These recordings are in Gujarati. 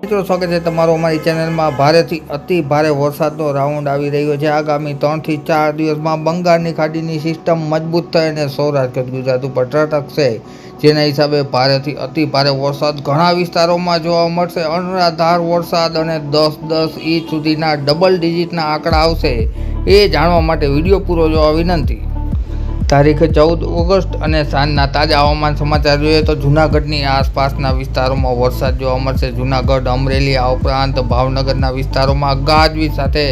મિત્રો સ્વાગત છે તમારો અમારી ચેનલમાં। ભારેથી અતિ ભારે વરસાદનો રાઉન્ડ આવી રહ્યો છે। આગામી 3 થી 4 દિવસમાં બંગાળની ખાડીની સિસ્ટમ મજબૂત થઈ અને સૌરાષ્ટ્ર ગુજરાત ઉપર ત્રાટકશે, જેના હિસાબે ભારેથી અતિ ભારે વરસાદ ઘણા વિસ્તારોમાં જોવા મળશે। અનરાધાર વરસાદ અને 10-10 ઇંચ સુધીના ડબલ ડિજિટના આંકડા આવશે। એ જાણવા માટે વિડીયો પૂરો જોવા વિનંતી। તારીખ 14 ઓગસ્ટ અને સાંજના તાજા હવામાન સમાચાર જોઈએ તો જૂનાગઢની આસપાસના વિસ્તારોમાં વરસાદ જોવા મળશે। જૂનાગઢ, અમરેલી આ ઉપરાંત ભાવનગરના વિસ્તારોમાં ગાજવીજ સાથે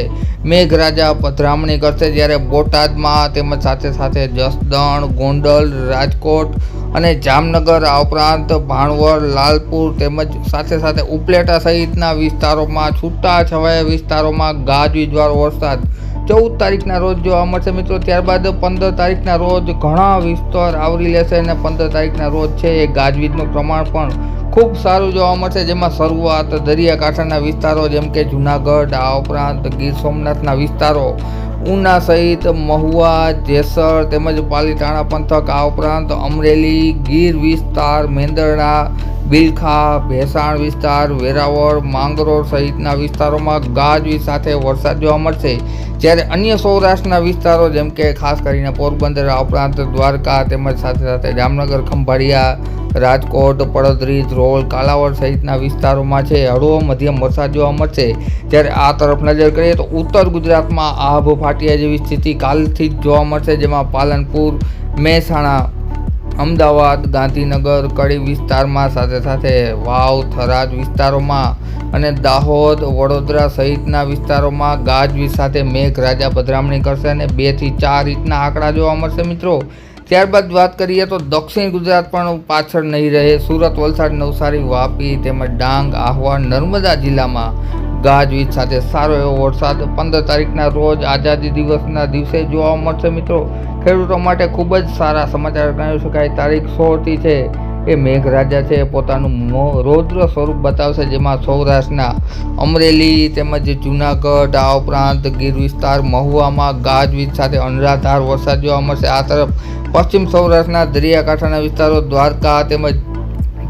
મેઘરાજા પધરામણી કરશે, જ્યારે બોટાદમાં તેમજ સાથે સાથે જસદણ, ગોંડલ, રાજકોટ અને જામનગર આ ઉપરાંત ભાણવડ, લાલપુર તેમજ સાથે સાથે ઉપલેટા સહિતના વિસ્તારોમાં છૂટાછવાયા વિસ્તારોમાં ગાજવીજવાળો વરસાદ 14 તારીખના રોજ જોવા મળશે મિત્રો। ત્યારબાદ 15 તારીખના રોજ ઘણા વિસ્તાર આવરી લેશે અને 15 તારીખના રોજ છે એ ગાજવીજનું પ્રમાણ પણ ખૂબ સારું જોવા મળશે, જેમાં શરૂઆત દરિયાકાંઠાના વિસ્તારો જેમ કે જૂનાગઢ આ ઉપરાંત ગીર સોમનાથના વિસ્તારો, ઉના સહિત મહુવા, જેસર તેમજ પાલીતાણા પંથક આ ઉપરાંત અમરેલી, ગીર વિસ્તાર, મેંદરડા, બિલખા, ભેસાણ વિસ્તાર, વેરાવળ, માંગરોળ સહિતના વિસ્તારોમાં ગાજવીજ સાથે વરસાદ જોવા મળશે, જ્યારે અન્ય સૌરાષ્ટ્રના વિસ્તારો જેમ કે ખાસ કરીને પોરબંદર આ ઉપરાંત દ્વારકા તેમજ સાથે સાથે જામનગર, ખંભાળિયા, રાજકોટ, પડદરી, ધ્રોલ, કાલાવડ સહિતના વિસ્તારોમાં છે હળવો મધ્યમ વરસાદ જોવા મળશે। જ્યારે આ તરફ નજર કરીએ તો ઉત્તર ગુજરાતમાં આભ ફાટ્યા જેવી સ્થિતિ કાલથી જ જોવા મળશે, જેમાં પાલનપુર, મહેસાણા, અમદાવાદ, ગાંધીનગર, કડી વિસ્તારમાં સાથે સાથે વાવ, થરાદ વિસ્તારોમાં અને દાહોદ, વડોદરા સહિતના વિસ્તારોમાં ગાજવીજ સાથે મેઘરાજા પધરામણી કરશે અને 2 થી 4 ઇંચના આંકડા જોવા મળશે મિત્રો। ત્યારબાદ વાત કરીએ તો દક્ષિણ ગુજરાત પણ પાછળ નહીં રહે। સુરત, વલસાડ, નવસારી, વાપી તેમજ ડાંગ, આહવા, નર્મદા જિલ્લામાં ગાજવીજ સાથે સારો એવો વરસાદ 15 તારીખના રોજ આઝાદી દિવસના દિવસે જોવા મળશે મિત્રો। ખેડૂતો માટે ખૂબ જ સારા સમાચાર ગણાવી શકાય। તારીખ 16 થી છે એ મેઘરાજા છે પોતાનું રૌદ્ર સ્વરૂપ બતાવશે, જેમાં સૌરાષ્ટ્રના અમરેલી તેમજ જૂનાગઢ આ ઉપરાંત ગીર વિસ્તાર, મહુવામાં ગાજવીજ સાથે અનરાધાર વરસાદ જોવા મળશે। આ તરફ પશ્ચિમ સૌરાષ્ટ્રના દરિયાકાંઠાના વિસ્તારો દ્વારકા તેમજ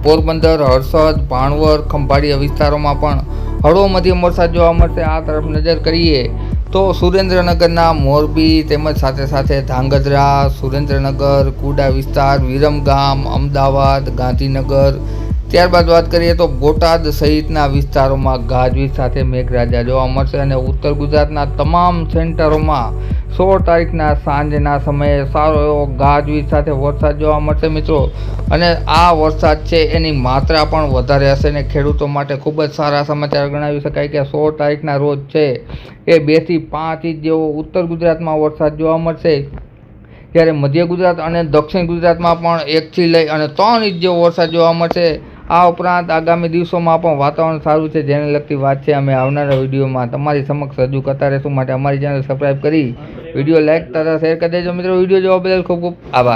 પોરબંદર, હળસદ, ભાણવડ, ખંભાળિયા વિસ્તારોમાં પણ હળવો મધ્યમ વરસાદ જોવા મળશે। આ તરફ નજર કરીએ તો સુરેન્દ્રનગરના મોરબી તેમજ સાથે સાથે ધાંગધ્રા, સુરેન્દ્રનગર, કુડા વિસ્તાર, વિરમગામ, અમદાવાદ, ગાંધીનગર, ત્યારબાદ વાત કરીએ તો બોટાદ સહિતના વિસ્તારોમાં ગાજવીજ સાથે મેઘરાજા જોવા મળશે અને ઉત્તર ગુજરાતના તમામ સેન્ટરોમાં 16 તારીખના સાંજના સમયે સારો એવો ગાજવીજ સાથે વરસાદ જોવા મળશે મિત્રો। અને આ વરસાદ છે એની માત્રા પણ વધારે હશે અને ખેડૂતો માટે ખૂબ જ સારા સમાચાર ગણાવી શકાય કે 16 તારીખના રોજ છે એ 2 થી 5 ઇંચ જેવો ઉત્તર ગુજરાતમાં વરસાદ જોવા મળશે, જ્યારે મધ્ય ગુજરાત અને દક્ષિણ ગુજરાતમાં પણ 1 થી લઈ અને 3 ઇંચ જેવો વરસાદ જોવા મળશે। આ ઉપરાંત આગામી દિવસોમાં પણ વાતાવરણ સારું છે, જેને લગતી વાત છે અમે આવનારા વિડીયોમાં તમારી સમક્ષ રજૂ કરતા રહીશું। માટે અમારી ચેનલ સબસ્ક્રાઈબ કરી વિડીયો લાઇક તથા શેર કરી દેજો મિત્રો। વિડીયો જોવા બદલ ખૂબ ખૂબ આભાર।